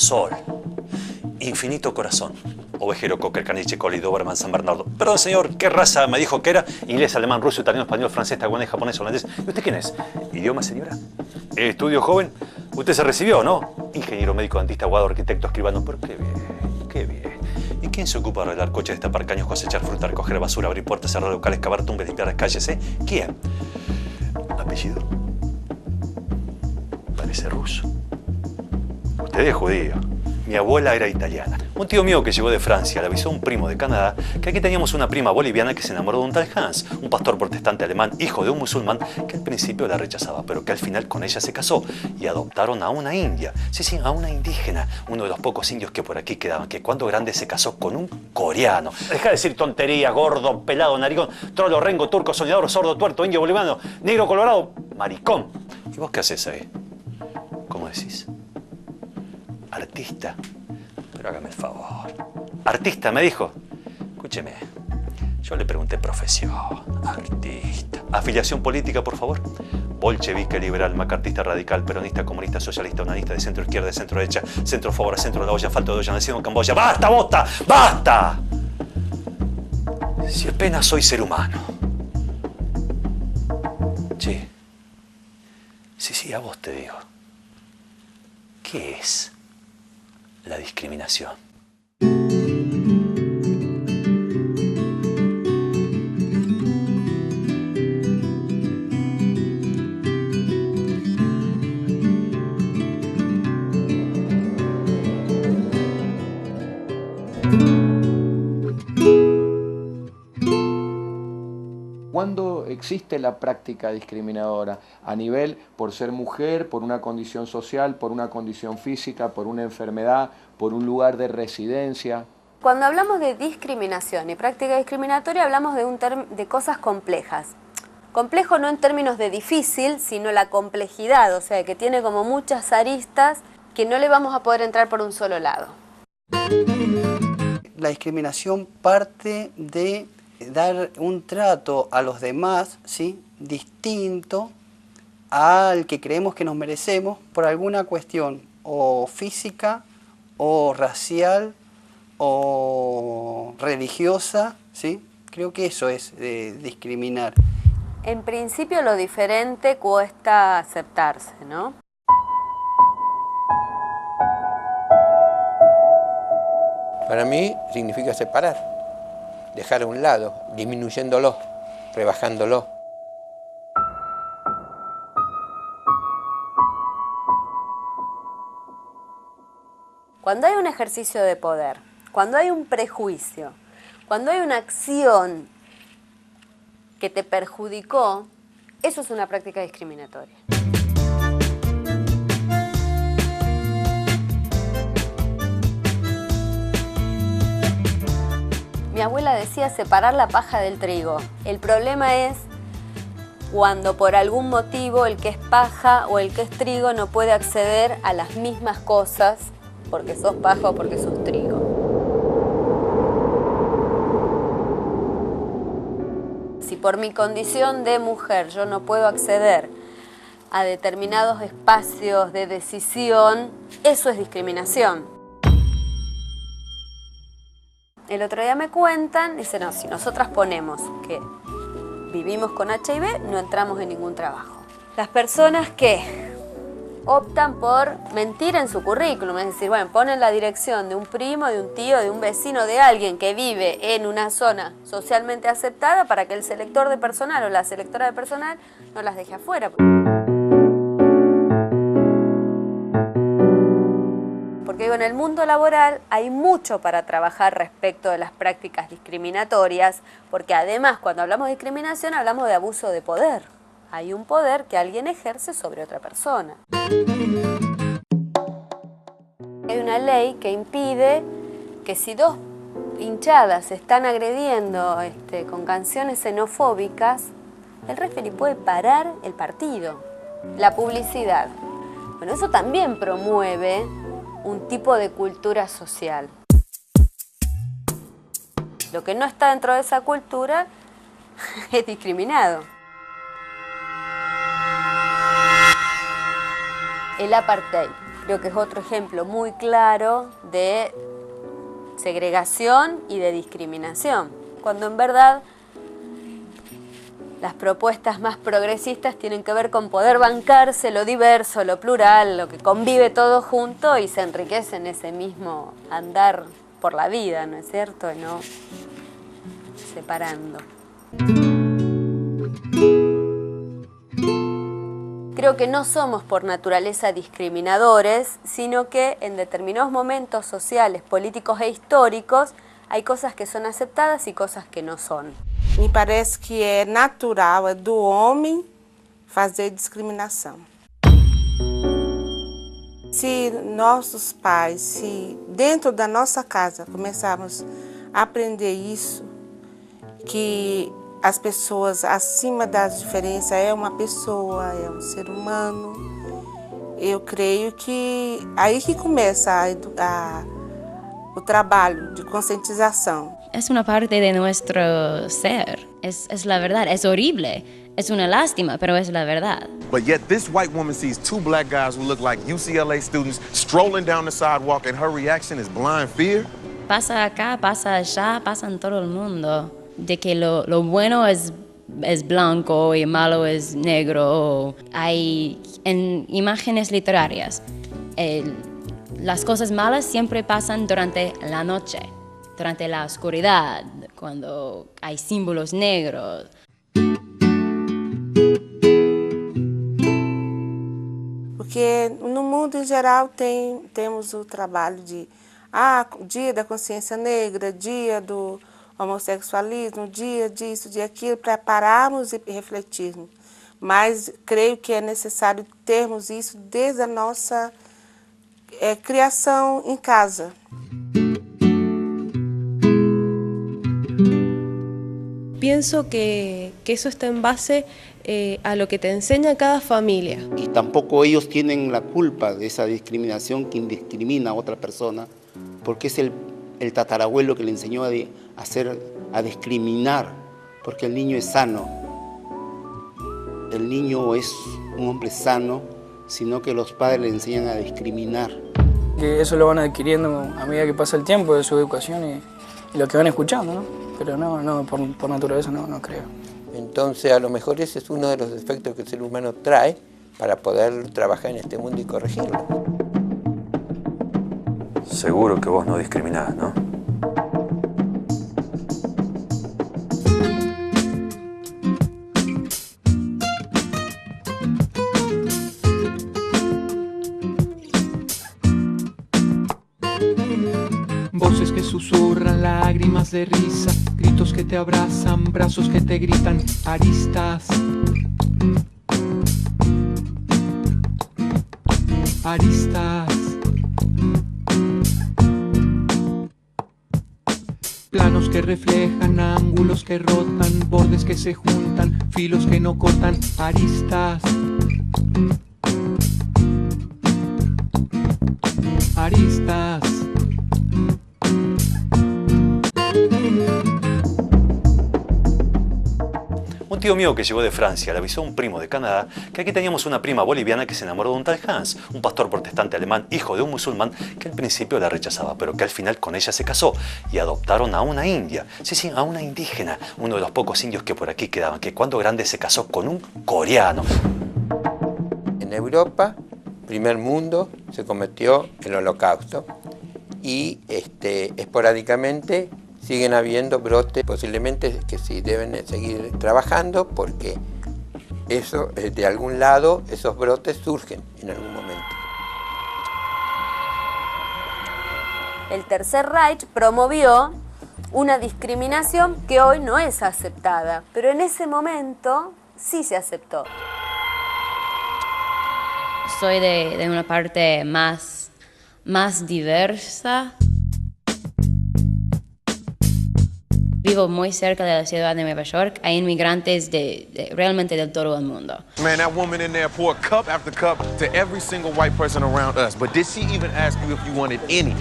Sol, Infinito Corazón, Ovejero, Cocker, Caniche, Coli, Doberman, San Bernardo. Perdón, señor, ¿qué raza me dijo que era? Inglés, alemán, ruso, italiano, español, francés, taiwanés, japonés, holandés. ¿Y usted quién es? ¿Idioma, señora? ¿Estudio joven? ¿Usted se recibió, no? Ingeniero, médico, dentista, abogado, arquitecto, escribano. Pero qué bien, qué bien. ¿Y quién se ocupa de arreglar coches, destapar caños, cosechar fruta, recoger basura, abrir puertas, cerrar locales, cavar tumbas, limpiar las calles, ¿Quién? ¿Apellido? Parece ruso. Usted es judío. Mi abuela era italiana. Un tío mío que llegó de Francia le avisó a un primo de Canadá que aquí teníamos una prima boliviana que se enamoró de un tal Hans, un pastor protestante alemán, hijo de un musulmán, que al principio la rechazaba, pero que al final con ella se casó y adoptaron a una india. Sí, a una indígena, uno de los pocos indios que por aquí quedaban, que cuando grande se casó con un coreano. Deja de decir tonterías, gordo, pelado, narigón, trolo, rengo, turco, soñador, sordo, tuerto, indio, boliviano, negro, colorado, maricón. ¿Y vos qué haces ahí? ¿Cómo decís? Artista. Pero hágame el favor. Artista, me dijo. Escúcheme. Yo le pregunté profesión. Artista. Afiliación política, por favor. Bolchevique, liberal, macartista, radical, peronista, comunista, socialista, unanista, de centro izquierda, de centro derecha, centro favor, centro de la olla, falto de olla, nacido en Camboya. ¡Basta, bota! ¡Basta! Si apenas soy ser humano. Che. Sí, a vos te digo. ¿Qué es la discriminación? ¿Cuándo existe la práctica discriminadora? A nivel por ser mujer, por una condición social, por una condición física, por una enfermedad, por un lugar de residencia. Cuando hablamos de discriminación y práctica discriminatoria hablamos de cosas complejas. Complejo no en términos de difícil, sino la complejidad, o sea, que tiene como muchas aristas que no le vamos a poder entrar por un solo lado. La discriminación parte de dar un trato a los demás, ¿sí?, distinto al que creemos que nos merecemos por alguna cuestión o física o racial o religiosa, ¿sí? Creo que eso es discriminar. En principio lo diferente cuesta aceptarse, ¿no? Para mí significa separar. Dejar a un lado, disminuyéndolo, rebajándolo. Cuando hay un ejercicio de poder, cuando hay un prejuicio, cuando hay una acción que te perjudicó, eso es una práctica discriminatoria. Mi abuela decía separar la paja del trigo. El problema es cuando por algún motivo el que es paja o el que es trigo no puede acceder a las mismas cosas porque sos paja o porque sos trigo. Si por mi condición de mujer yo no puedo acceder a determinados espacios de decisión, eso es discriminación. El otro día me cuentan, dicen, no, si nosotras ponemos que vivimos con HIV, no entramos en ningún trabajo. Las personas que optan por mentir en su currículum, es decir, bueno, ponen la dirección de un primo, de un tío, de un vecino, de alguien que vive en una zona socialmente aceptada para que el selector de personal o la selectora de personal no las deje afuera. Porque digo, en el mundo laboral hay mucho para trabajar respecto de las prácticas discriminatorias, porque además cuando hablamos de discriminación hablamos de abuso de poder. Hay un poder que alguien ejerce sobre otra persona. Hay una ley que impide que si dos hinchadas se están agrediendo con canciones xenofóbicas, el referee puede parar el partido. La publicidad. Bueno, eso también promueve un tipo de cultura social. Lo que no está dentro de esa cultura es discriminado. El apartheid. Creo que es otro ejemplo muy claro de segregación y de discriminación, cuando en verdad las propuestas más progresistas tienen que ver con poder bancarse lo diverso, lo plural, lo que convive todo junto y se enriquece en ese mismo andar por la vida, ¿no es cierto? Y no separando. Creo que no somos por naturaleza discriminadores, sino que en determinados momentos sociales, políticos e históricos hay cosas que son aceptadas y cosas que no son. Me parece que é natural, é do homem fazer discriminação. Se nossos pais, se dentro da nossa casa começarmos a aprender isso, que as pessoas acima das diferenças é uma pessoa, é um ser humano, eu creio que aí que começa o trabalho de conscientização. Es una parte de nuestro ser, es la verdad, es horrible, es una lástima, pero es la verdad. But yet this white woman sees two black guys who look like UCLA students strolling down the sidewalk and her reaction is blind fear. Pasa acá, pasa allá, pasa en todo el mundo, de que lo bueno es blanco y malo es negro. Hay en imágenes literarias, las cosas malas siempre pasan durante la noche. Durante la oscuridad, cuando hay símbolos negros. Porque no mundo em geral temos o trabalho de dia da consciência negra, dia do homossexualismo, dia disso, dia aquilo, para pararmos e refletirmos. Mas creio que é necessário termos isso desde a nossa criação em casa. Pienso que eso está en base a lo que te enseña cada familia. Y tampoco ellos tienen la culpa de esa discriminación que indiscrimina a otra persona, porque es el tatarabuelo que le enseñó a discriminar, porque el niño es sano. El niño es un hombre sano, sino que los padres le enseñan a discriminar. Que eso lo van adquiriendo a medida que pasa el tiempo de su educación y lo que van escuchando, ¿no? Pero no, por naturaleza no creo. Entonces, a lo mejor ese es uno de los defectos que el ser humano trae para poder trabajar en este mundo y corregirlo. Seguro que vos no discriminás, ¿no? Voces que susurran, lágrimas de risa, gritos que te abrazan, brazos que te gritan, aristas. Aristas. Planos que reflejan, ángulos que rotan, bordes que se juntan, filos que no cortan, aristas. Aristas. Un tío mío que llegó de Francia le avisó a un primo de Canadá que aquí teníamos una prima boliviana que se enamoró de un tal Hans, un pastor protestante alemán, hijo de un musulmán, que al principio la rechazaba, pero que al final con ella se casó y adoptaron a una india. Sí, a una indígena, uno de los pocos indios que por aquí quedaban, que cuando grande se casó con un coreano. En Europa, primer mundo, se cometió el Holocausto y esporádicamente siguen habiendo brotes, posiblemente que sí deben seguir trabajando porque eso, de algún lado, esos brotes surgen en algún momento. El Tercer Reich promovió una discriminación que hoy no es aceptada, pero en ese momento sí se aceptó. Soy de una parte más diversa. Vivo muy cerca de la ciudad de Nueva York. Hay inmigrantes realmente de todo el mundo. Man, that woman in there poured cup after cup to every single white person around us. But did she even ask you if you wanted any?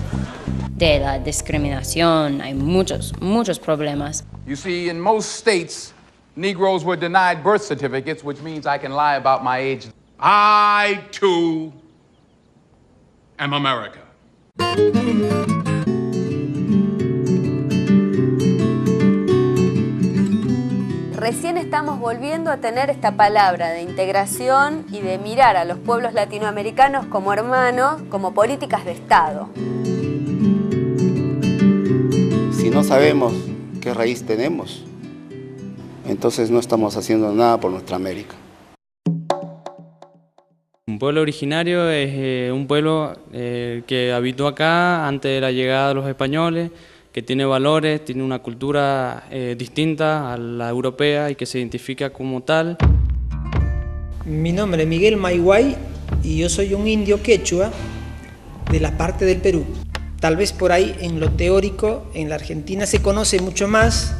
De la discriminación hay muchos problemas. You see, in most states, Negroes were denied birth certificates, which means I can lie about my age. I, too, am America. Recién estamos volviendo a tener esta palabra de integración y de mirar a los pueblos latinoamericanos como hermanos, como políticas de Estado. Si no sabemos qué raíz tenemos, entonces no estamos haciendo nada por nuestra América. Un pueblo originario es un pueblo que habitó acá antes de la llegada de los españoles, que tiene valores, tiene una cultura distinta a la europea y que se identifica como tal. Mi nombre es Miguel Maiguay y yo soy un indio quechua de la parte del Perú. Tal vez por ahí en lo teórico en la Argentina se conoce mucho más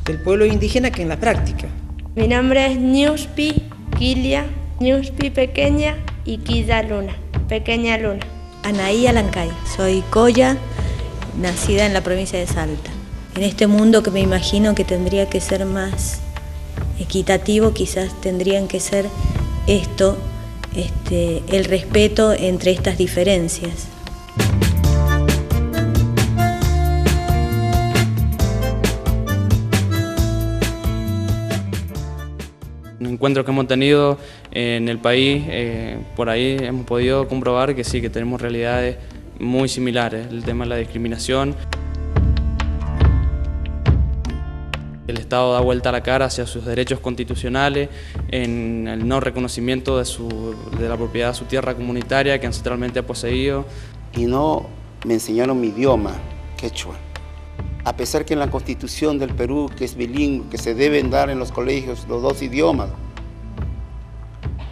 del pueblo indígena que en la práctica. Mi nombre es Ñuspi Quilia, Ñuspi pequeña y Quilla Luna, pequeña luna. Anaí Alancay, soy Coya, nacida en la provincia de Salta. En este mundo que me imagino que tendría que ser más equitativo, quizás tendrían que ser esto, el respeto entre estas diferencias. Encuentros que hemos tenido en el país, por ahí hemos podido comprobar que sí, que tenemos realidades muy similares. El tema de la discriminación. El Estado da vuelta a la cara hacia sus derechos constitucionales, en el no reconocimiento de la propiedad de su tierra comunitaria que ancestralmente ha poseído. Y no me enseñaron mi idioma, quechua. A pesar que en la Constitución del Perú, que es bilingüe, que se deben dar en los colegios los dos idiomas,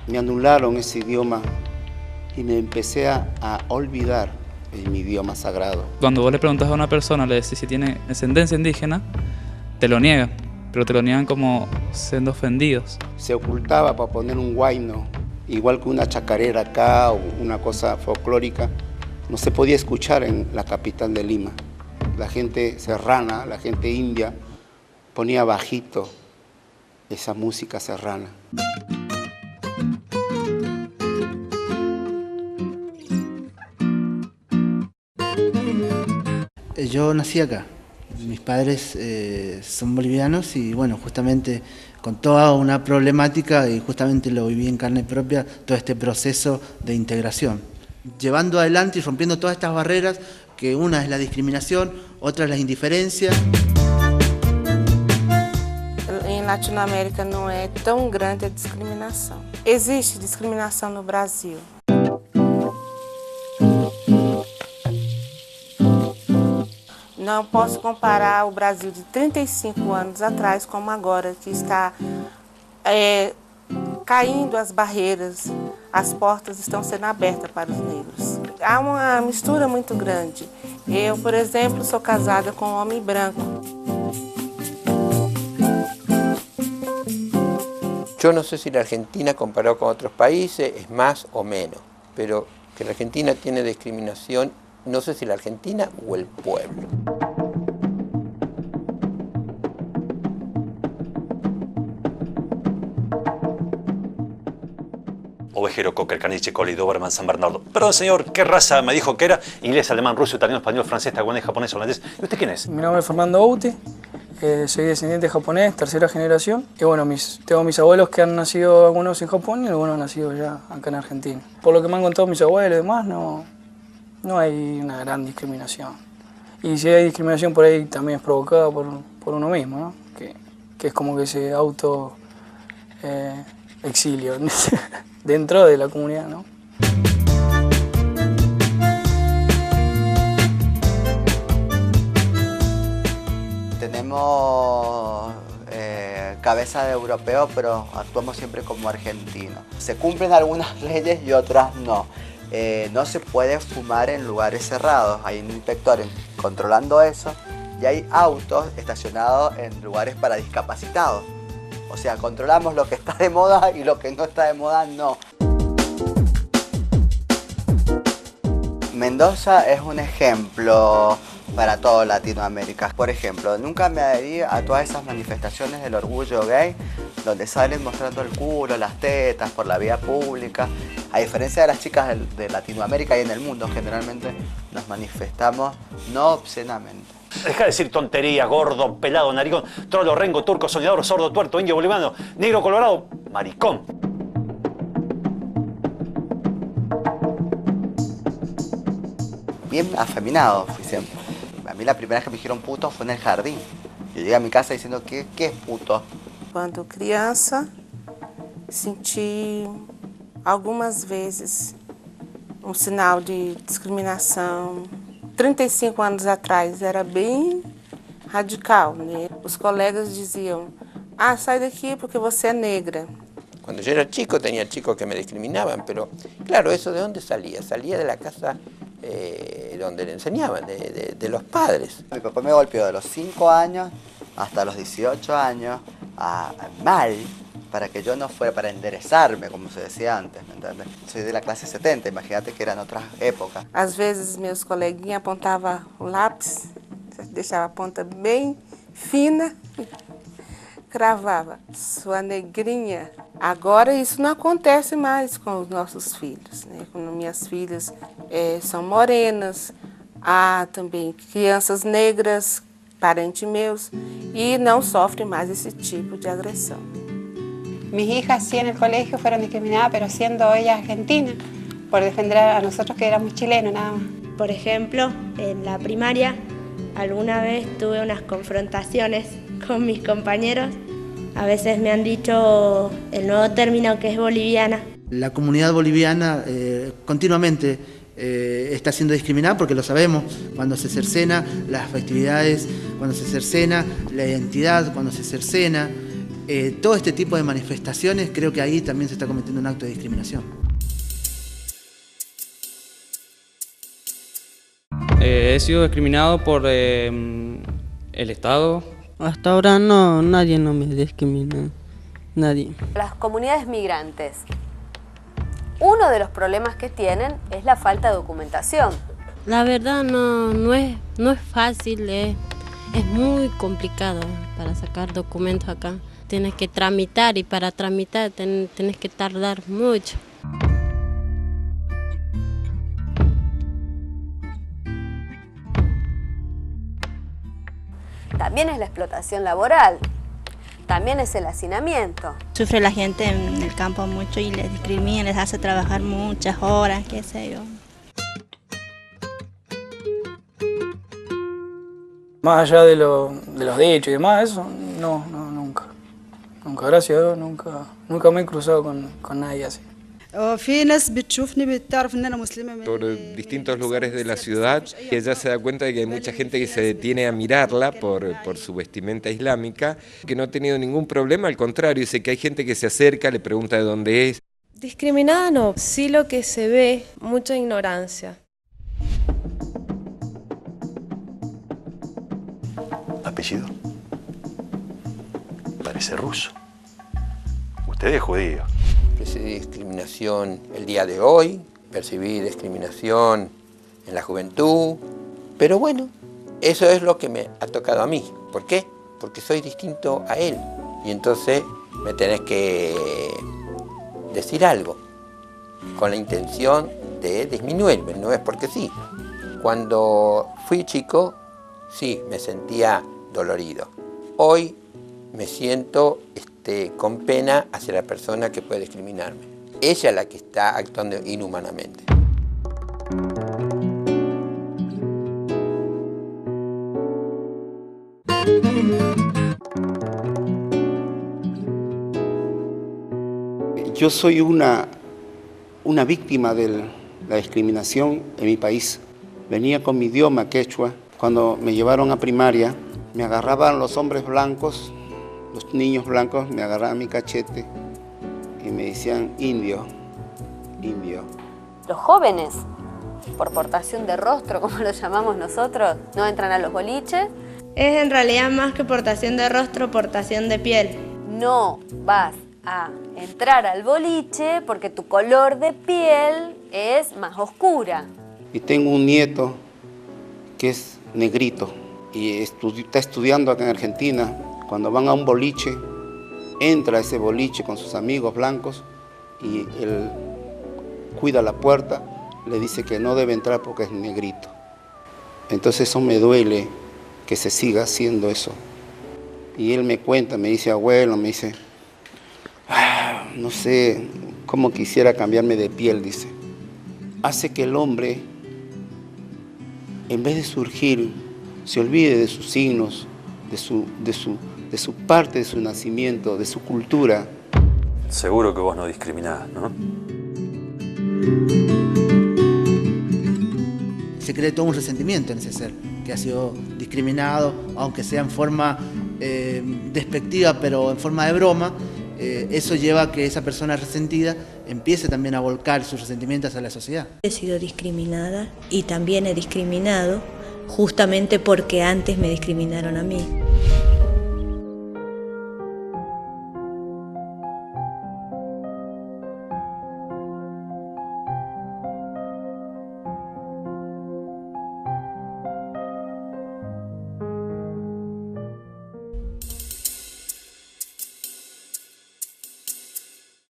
me anularon ese idioma y me empecé a olvidar mi idioma sagrado. Cuando vos le preguntas a una persona, le decís si tiene ascendencia indígena, te lo niegan, pero te lo niegan como siendo ofendidos. Se ocultaba para poner un huayno, igual que una chacarera acá o una cosa folclórica, no se podía escuchar en la capital de Lima. La gente serrana, la gente india, ponía bajito esa música serrana. Yo nací acá. Mis padres son bolivianos y bueno, justamente con toda una problemática y justamente lo viví en carne propia, todo este proceso de integración. Llevando adelante y rompiendo todas estas barreras, que una es la discriminación, otra es la indiferencia. Em Latinoamérica não é tão grande a discriminação. Existe discriminação no Brasil. Não posso comparar o Brasil de 35 anos atrás como agora, que está caindo as barreiras, as portas estão sendo abertas para os negros. Há uma mistura muito grande. Eu, por exemplo, sou casada com um homem branco. Yo no sé si la Argentina, comparado con otros países, es más o menos, pero que la Argentina tiene discriminación, no sé si la Argentina o el pueblo. Ovejero, Cocker, Caniche, Collie, Doberman, San Bernardo. Perdón, señor, ¿qué raza me dijo que era? Inglés, alemán, ruso, italiano, español, francés, taiwanés, japonés, holandés. ¿Y usted quién es? Mi nombre es Fernando Outi, soy descendiente japonés, tercera generación. Y bueno, tengo mis abuelos que han nacido algunos en Japón y algunos han nacido ya acá en Argentina. Por lo que me han contado mis abuelos y demás, no hay una gran discriminación. Y si hay discriminación por ahí también es provocada por uno mismo, ¿no? Que es como que se auto exilio dentro de la comunidad, ¿no? Tenemos cabeza de europeo, pero actuamos siempre como argentinos. Se cumplen algunas leyes y otras no. No se puede fumar en lugares cerrados. Hay un inspector controlando eso y hay autos estacionados en lugares para discapacitados. O sea, controlamos lo que está de moda y lo que no está de moda no. Mendoza es un ejemplo para toda Latinoamérica. Por ejemplo, nunca me adherí a todas esas manifestaciones del orgullo gay, donde salen mostrando el culo, las tetas por la vía pública. A diferencia de las chicas de Latinoamérica y en el mundo, generalmente nos manifestamos no obscenamente. Deja de decir tonterías, gordo, pelado, naricón, trolo, rengo, turco, soñador, sordo, tuerto, indio, boliviano, negro, colorado, maricón. Bien afeminado fui siempre. A mí la primera vez que me dijeron puto fue en el jardín. Yo llegué a mi casa diciendo, ¿qué es puto? Quando criança, senti algumas vezes sinal de discriminação. 35 anos atrás era bem radical, né? Os colegas diziam, ah, sai daqui porque você é negra. Cuando yo era chico tenía chicos que me discriminaban, pero claro, ¿eso de dónde salía? Salía de la casa donde le enseñaban, de los padres. Mi papá me golpeó de los 5 años hasta los 18 años mal para que yo no fuera, para enderezarme, como se decía antes, ¿me entiendes? Soy de la clase 70, imagínate que eran otras épocas. Às vezes meus coleguinhas apontavam o lápis, deixava a ponta bem fina, cravava, sua negrinha. Agora isso não acontece mais com os nossos filhos, né? Quando minhas filhas são morenas, há também crianças negras, parentes meus, y no sufren más ese tipo de agresión. Mis hijas sí en el colegio fueron discriminadas, pero siendo ellas argentinas, por defender a nosotros que éramos chilenos nada más. Por ejemplo, en la primaria alguna vez tuve unas confrontaciones con mis compañeros. A veces me han dicho el nuevo término que es boliviana. La comunidad boliviana continuamente está siendo discriminada porque lo sabemos, cuando se cercena las festividades, cuando se cercena la identidad, cuando se cercena todo este tipo de manifestaciones, creo que ahí también se está cometiendo un acto de discriminación. He sido discriminado por el Estado. Hasta ahora no, nadie no me discrimina, nadie. Las comunidades migrantes, uno de los problemas que tienen es la falta de documentación. La verdad no es fácil, es muy complicado para sacar documentos acá. Tienes que tramitar y para tramitar tienes que tardar mucho. También es la explotación laboral, también es el hacinamiento. Sufre la gente en el campo mucho y les discrimina, les hace trabajar muchas horas, qué sé yo. Más allá de los dichos y demás, eso, no, nunca. Nunca, gracias a Dios, nunca me he cruzado con nadie así. Por distintos lugares de la ciudad y ella se da cuenta de que hay mucha gente que se detiene a mirarla por su vestimenta islámica, que no ha tenido ningún problema, al contrario, dice que hay gente que se acerca, le pregunta de dónde es. Discriminada no, sí lo que se ve, mucha ignorancia. ¿Apellido? Parece ruso. Usted es judío. Percibí discriminación el día de hoy, percibí discriminación en la juventud, pero bueno, eso es lo que me ha tocado a mí. ¿Por qué? Porque soy distinto a él y entonces me tenés que decir algo con la intención de disminuirme, no es porque sí. Cuando fui chico, sí, me sentía dolorido. Hoy me siento con pena hacia la persona que puede discriminarme. Ella es la que está actuando inhumanamente. Yo soy una víctima de la discriminación en mi país. Venía con mi idioma quechua. Cuando me llevaron a primaria, me agarraban los hombres blancos, los niños blancos me agarraban mi cachete y me decían indio, indio. Los jóvenes, por portación de rostro, como lo llamamos nosotros, no entran a los boliches. Es en realidad más que portación de rostro, portación de piel. No vas a entrar al boliche porque tu color de piel es más oscura. Y tengo un nieto que es negrito y está estudiando acá en Argentina. Cuando van a un boliche, entra a ese boliche con sus amigos blancos y él cuida la puerta, le dice que no debe entrar porque es negrito. Entonces eso me duele que se siga haciendo eso. Y él me cuenta, me dice, abuelo, me dice, no sé cómo quisiera cambiarme de piel, dice. Hace que el hombre, en vez de surgir, se olvide de sus signos, de su parte, de su nacimiento, de su cultura. Seguro que vos no discriminás, ¿no? Se cree todo un resentimiento en ese ser, que ha sido discriminado, aunque sea en forma despectiva, pero en forma de broma. Eso lleva a que esa persona resentida empiece también a volcar sus resentimientos a la sociedad. He sido discriminada y también he discriminado justamente porque antes me discriminaron a mí.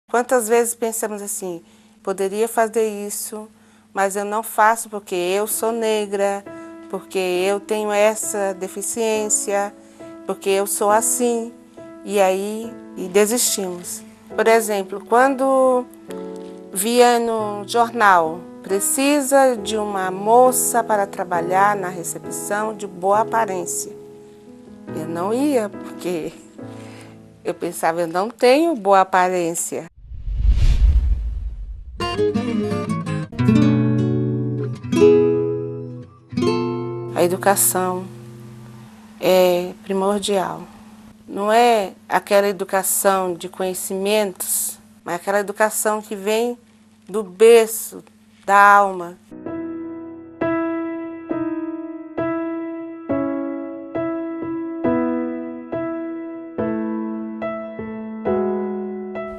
Quantas vezes pensamos assim, poderia fazer isso, mas eu não faço porque eu sou negra, porque eu tenho essa deficiência, porque eu sou assim, e aí desistimos. Por exemplo, quando via no jornal, precisa de uma moça para trabalhar na recepção de boa aparência. Eu não ia, porque eu pensava, eu não tenho boa aparência. A educação é primordial. Não é aquela educação de conhecimentos, mas aquela educação que vem do berço, da alma.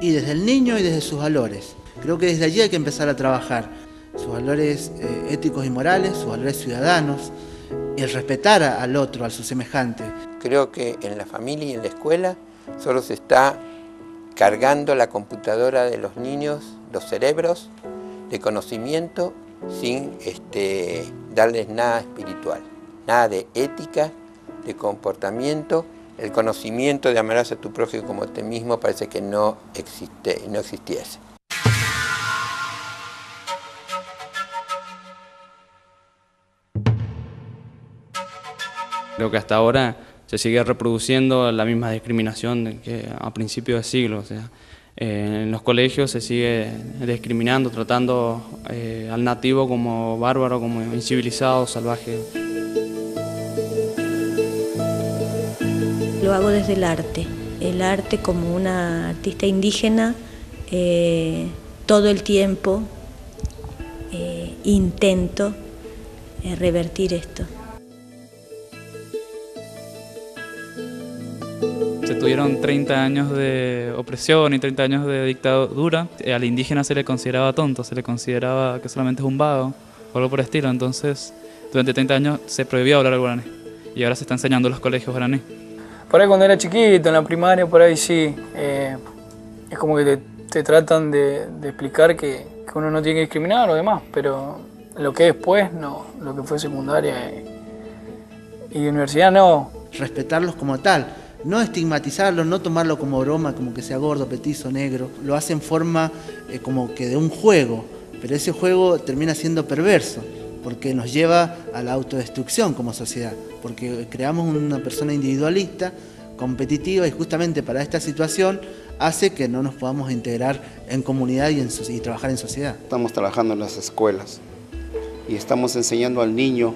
Y desde el niño y desde sus valores. Creo que desde allí hay que empezar a trabajar. Sus valores éticos y morales, sus valores ciudadanos, el respetar al otro, a su semejante. Creo que en la familia y en la escuela solo se está cargando la computadora de los niños, los cerebros, de conocimiento, sin darles nada espiritual, nada de ética, de comportamiento. El conocimiento de amarás a tu prójimo como a ti mismo parece que no existiese. Creo que hasta ahora se sigue reproduciendo la misma discriminación que a principios de siglo. O sea, en los colegios se sigue discriminando, tratando al nativo como bárbaro, como incivilizado, salvaje. Lo hago desde el arte como una artista indígena, todo el tiempo intento revertir esto. Se tuvieron 30 años de opresión y 30 años de dictadura. Al indígena se le consideraba tonto, se le consideraba que solamente es un vago o algo por el estilo. Entonces, durante 30 años se prohibió hablar el guaraní y ahora se está enseñando en los colegios guaraní. Por ahí cuando era chiquito, en la primaria, por ahí sí, es como que te tratan de explicar que uno no tiene que discriminar a los demás, pero lo que es después, no, lo que fue secundaria y universidad, no. Respetarlos como tal, no estigmatizarlos, no tomarlo como broma, como que sea gordo, petizo, negro. Lo hace en forma como que de un juego, pero ese juego termina siendo perverso, porque nos lleva a la autodestrucción como sociedad, porque creamos una persona individualista, competitiva, y justamente para esta situación hace que no nos podamos integrar en comunidad y trabajar en sociedad. Estamos trabajando en las escuelas y estamos enseñando al niño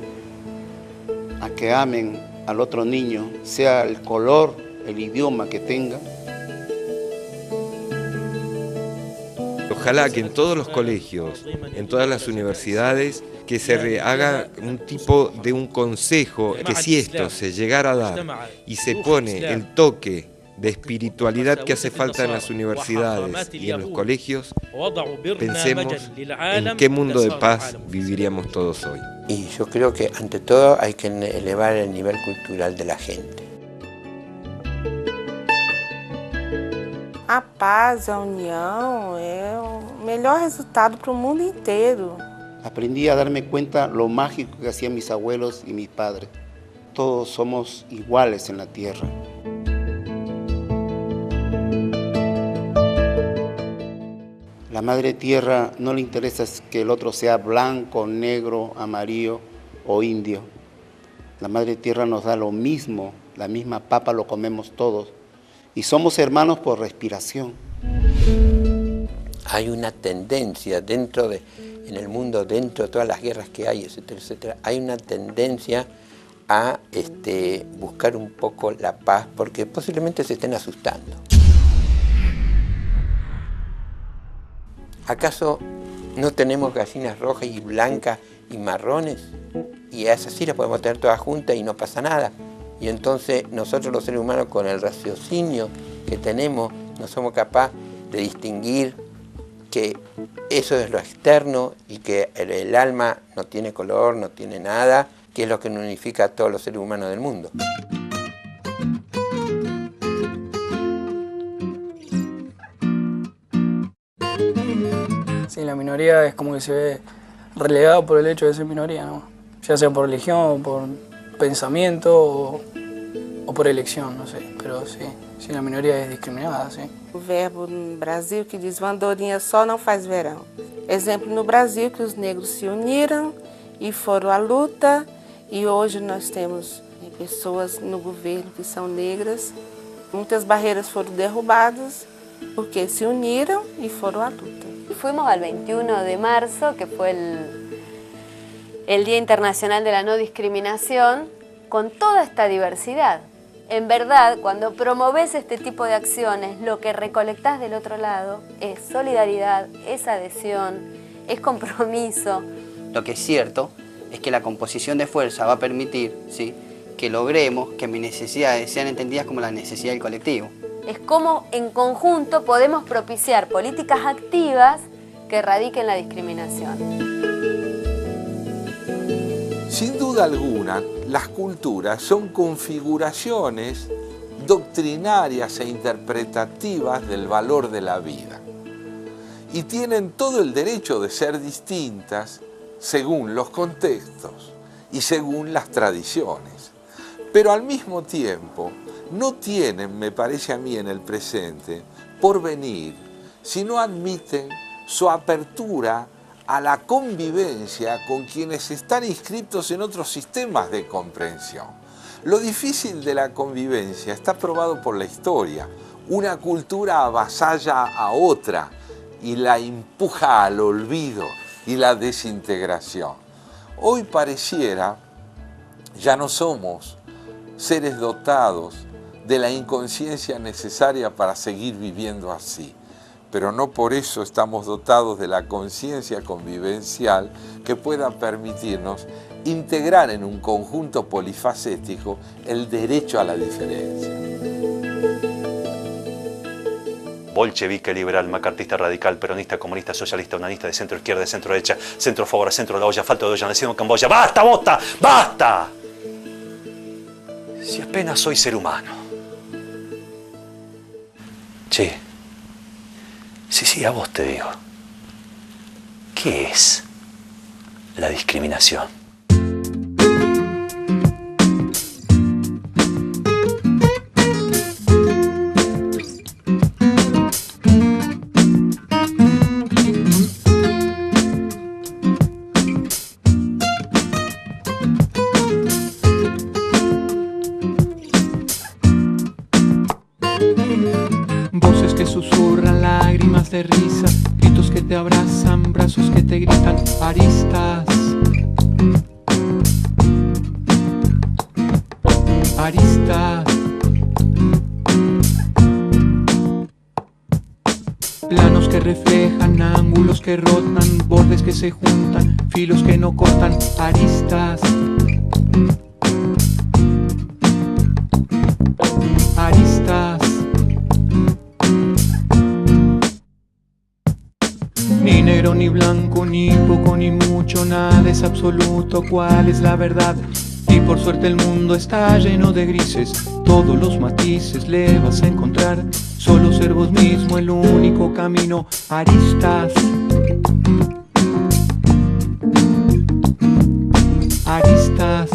a que amen al otro niño, sea el color, el idioma que tenga. Ojalá que en todos los colegios, en todas las universidades, que se haga un tipo de un consejo, que si esto se llegara a dar y se pone el toque de espiritualidad que hace falta en las universidades y en los colegios, pensemos en qué mundo de paz viviríamos todos hoy. Y yo creo que ante todo hay que elevar el nivel cultural de la gente. A paz, a união é o melhor resultado para o mundo inteiro. Aprendí a darme cuenta lo mágico que hacían mis abuelos y mis padres. Todos somos iguales en la tierra. La madre tierra no le interesa que el otro sea blanco, negro, amarillo o indio. La madre tierra nos da lo mismo, la misma papa lo comemos todos. Y somos hermanos por respiración. Hay una tendencia en el mundo, dentro de todas las guerras que hay, etcétera, etcétera, hay una tendencia a buscar un poco la paz porque posiblemente se estén asustando. ¿Acaso no tenemos gallinas rojas y blancas y marrones? Y a esas sí las podemos tener todas juntas y no pasa nada. Y entonces nosotros los seres humanos con el raciocinio que tenemos no somos capaces de distinguir que eso es lo externo y que el alma no tiene color, no tiene nada, que es lo que unifica a todos los seres humanos del mundo. Sí, la minoría es como que se ve relegada por el hecho de ser minoría, ¿no? Ya sea por religión, por pensamiento o por elección, no sé, pero sí, la minoría es discriminada, sí. O verbo no Brasil que diz andorinha só não faz verão. Exemplo no Brasil que os negros se uniram e foram à luta e hoje nós temos pessoas no governo que são negras. Muitas barreiras foram derrubadas porque se uniram e foram à luta. Fuimos al 21 de marzo, que fue el Día Internacional de la No Discriminación, con toda esta diversidad. En verdad, cuando promoves este tipo de acciones, lo que recolectás del otro lado es solidaridad, es adhesión, es compromiso. Lo que es cierto es que la composición de fuerza va a permitir, ¿sí?, que logremos que mis necesidades sean entendidas como la necesidad del colectivo. Es como en conjunto podemos propiciar políticas activas que erradiquen la discriminación. Sin duda alguna, las culturas son configuraciones doctrinarias e interpretativas del valor de la vida y tienen todo el derecho de ser distintas según los contextos y según las tradiciones, pero al mismo tiempo no tienen, me parece a mí en el presente, porvenir si no admiten su apertura a la convivencia con quienes están inscritos en otros sistemas de comprensión. Lo difícil de la convivencia está probado por la historia. Una cultura avasalla a otra y la empuja al olvido y la desintegración. Hoy pareciera, ya no somos seres dotados de la inconsciencia necesaria para seguir viviendo así. Pero no por eso estamos dotados de la conciencia convivencial que pueda permitirnos integrar en un conjunto polifacético el derecho a la diferencia. Bolchevique, liberal, macartista, radical, peronista, comunista, socialista, unanista, de centro izquierda, de centro derecha, centro favor, centro de la olla, falta de olla, nacido en Camboya. ¡Basta, bota! ¡Basta! Si apenas soy ser humano. Che. Sí, a vos te digo. ¿Qué es la discriminación? Voces que susurran, lágrimas de risa, gritos que te abrazan, brazos que te gritan, aristas. Aristas. Planos que reflejan, ángulos que rotan, bordes que se juntan, filos que no cortan, aristas. Aristas. Ni negro, ni blanco, ni poco, ni mucho, nada es absoluto. ¿Cuál es la verdad? Y por suerte el mundo está lleno de grises. Todos los matices le vas a encontrar. Solo ser vos mismo, el único camino. Aristas. Aristas.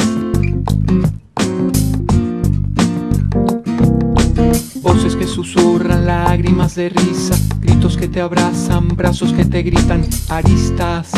Voces que susurran, lágrimas de risa, gritos que te abrazan, brazos que te gritan. Aristas.